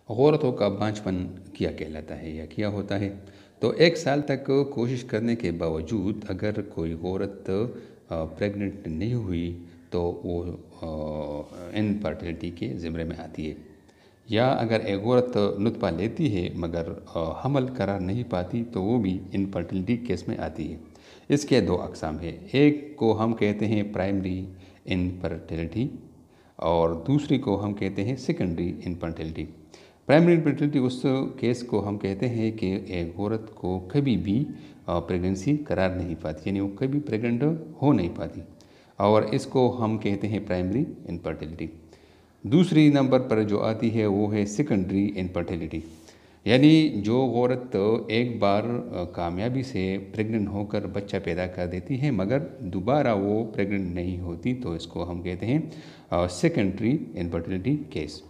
عورتوں کا بانجھپن کیا کہلاتا ہے یا کیا ہوتا ہے؟ تو 1 سال تک کوشش کرنے کے باوجود اگر کوئی عورت پریگننٹ نہیں ہوئی تو وہ انفرٹیلٹی کے زمرے میں آتی ہے. یا اگر ایک عورت نطفہ لیتی ہے مگر حمل قرار نہیں پاتی تو وہ بھی انفرٹیلٹی کیس میں آتی ہے. اس کے 2 اقسام ہیں. ایک کو ہم کہتے ہیں پرائمری انفرٹیلٹی اور دوسری کو ہم کہتے ہیں سیکنڈری انفرٹیلٹی. پرائمری انفرٹیلٹی اس کیس کو ہم کہتے ہیں کہ ایک عورت کو کبھی بھی پریگننسی قرار نہیں پاتی، یعنی وہ کبھی پریگننٹ ہو نہیں پاتی، اور اس کو ہم کہتے ہیں پرائمری انفرٹیلٹی. دوسری نمبر پر جو آتی ہے وہ ہے سیکنڈری انفرٹیلٹی، یعنی جو عورت ایک بار کامیابی سے پریگننٹ ہو کر بچہ پیدا کر دیتی ہے مگر دوبارہ وہ پریگننٹ نہیں ہوتی تو اس کو ہم کہتے ہیں سیکنڈری انفرٹیلٹی کیس.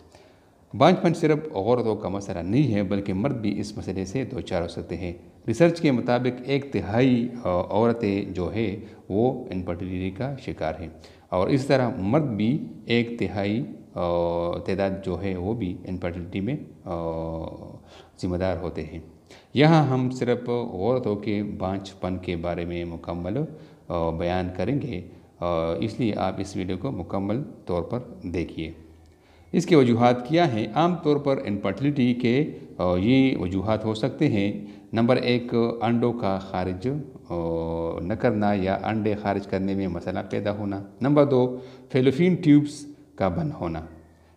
بانجھپن صرف عورتوں کا مسئلہ نہیں ہے بلکہ مرد بھی اس مسئلے سے دوچار ہو سکتے ہیں. ریسرچ کے مطابق 1/3 عورتیں جو ہے وہ انفرٹیلٹی کا شکار ہیں، اور اس طرح مرد بھی 1/3 تعداد جو ہے وہ بھی انفرٹیلٹی میں ذمہ دار ہوتے ہیں. یہاں ہم صرف عورتوں کے بانجھپن کے بارے میں مکمل بیان کریں گے، اس لیے آپ اس ویڈیو کو مکمل طور پر دیکھیے. اس کے وجوہات کیا ہیں؟ عام طور پر انفرٹیلٹی کے یہ وجوہات ہو سکتے ہیں. نمبر 1، انڈوں کا خارج نہ کرنا یا انڈے خارج کرنے میں مسئلہ پیدا ہونا. نمبر 2، فیلوپین ٹیوبس کا بند ہونا،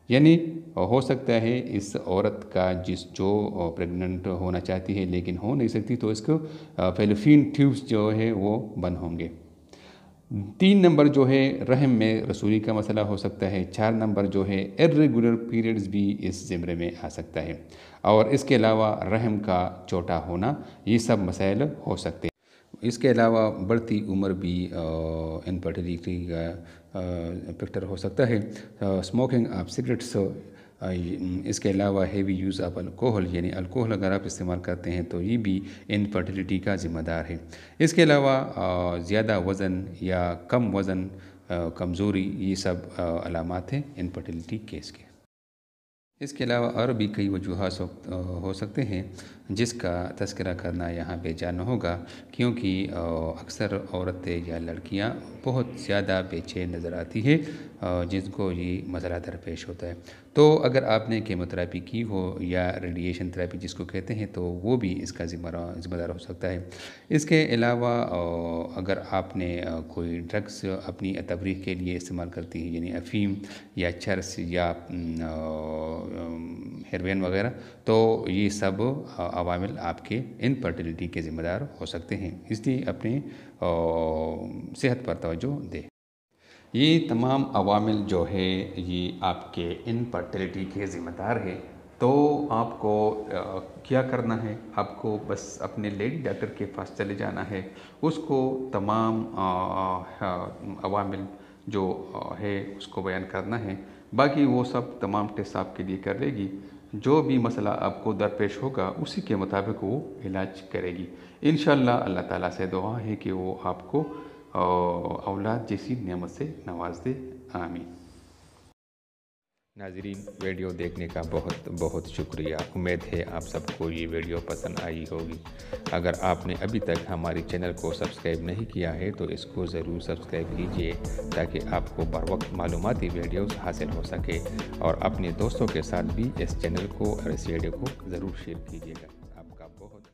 یعنی ہو سکتا ہے اس عورت کا جو پریگننٹ ہونا چاہتی ہے لیکن ہو نہیں سکتی تو اس کو فیلوپین ٹیوبس جو ہے وہ بند ہوں گے. 3 نمبر جو ہے رحم میں رسولی کا مسئلہ ہو سکتا ہے. 4 نمبر جو ہے ارریگولر پیریڈز بھی اس زمرے میں آ سکتا ہے، اور اس کے علاوہ رحم کا چھوٹا ہونا، یہ سب مسائل ہو سکتے ہیں. اس کے علاوہ بڑھتی عمر بھی انفرٹیلٹی کا فیکٹر ہو سکتا ہے. اسموکنگ آف سگریٹس، اس کے علاوہ ہیوی یوز آف الکوہل، یعنی الکوہل اگر آپ استعمال کرتے ہیں تو یہ بھی انفرٹیلٹی کا ذمہ دار ہے. اس کے علاوہ زیادہ وزن یا کم وزن، کمزوری، یہ سب علامات ہیں انفرٹیلٹی کیس کے. اس کے علاوہ اور بھی کئی وجوہات ہو سکتے ہیں جس کا تذکرہ کرنا یہاں پہ جانا ہوگا، کیونکہ اکثر عورتیں یا لڑکیاں بہت زیادہ بے چین نظر آتی ہے جن کو یہ مسئلہ درپیش ہوتا ہے. تو اگر آپ نے کیموتھراپی کی ہو یا ریڈیشن تھراپی جس کو کہتے ہیں تو وہ بھی اس کا ذمہ دار ہو سکتا ہے. اس کے علاوہ اگر آپ نے کوئی ڈرگس اپنی تفریح کے لیے استعمال کرتی ہے، یعنی افیم یا چرس یا ہیروین وغیرہ، تو یہ سب عوامل آپ کے انفرٹیلٹی کے ذمہ دار ہو سکتے ہیں. اس لیے اپنے صحت پر توجہ دیں. یہ تمام عوامل جو ہے یہ آپ کے انفرٹیلٹی کے ذمہ دار ہے. تو آپ کو کیا کرنا ہے؟ آپ کو بس اپنے لیڈی ڈاکٹر کے پاس چلے جانا ہے. اس کو تمام عوامل جو ہے اس کو بیان کرنا ہے. باقی وہ سب تمام ٹیسٹ آپ کے لیے کر لے گی. جو بھی مسئلہ آپ کو درپیش ہوگا اسی کے مطابق وہ علاج کرے گی. انشاءاللہ اللہ تعالیٰ سے دعا ہے کہ وہ آپ کو اولاد جیسی نعمت سے نواز دے. آمین. ناظرین، ویڈیو دیکھنے کا بہت بہت شکریہ. امید ہے آپ سب کو یہ ویڈیو پسند آئی ہوگی. اگر آپ نے ابھی تک ہماری چینل کو سبسکرائب نہیں کیا ہے تو اس کو ضرور سبسکرائب کیجئے تاکہ آپ کو بر وقت معلوماتی ویڈیوز حاصل ہو سکے، اور اپنے دوستوں کے ساتھ بھی اس چینل کو اور اس ویڈیو کو ضرور شیئر کیجئے گا. آپ کا بہت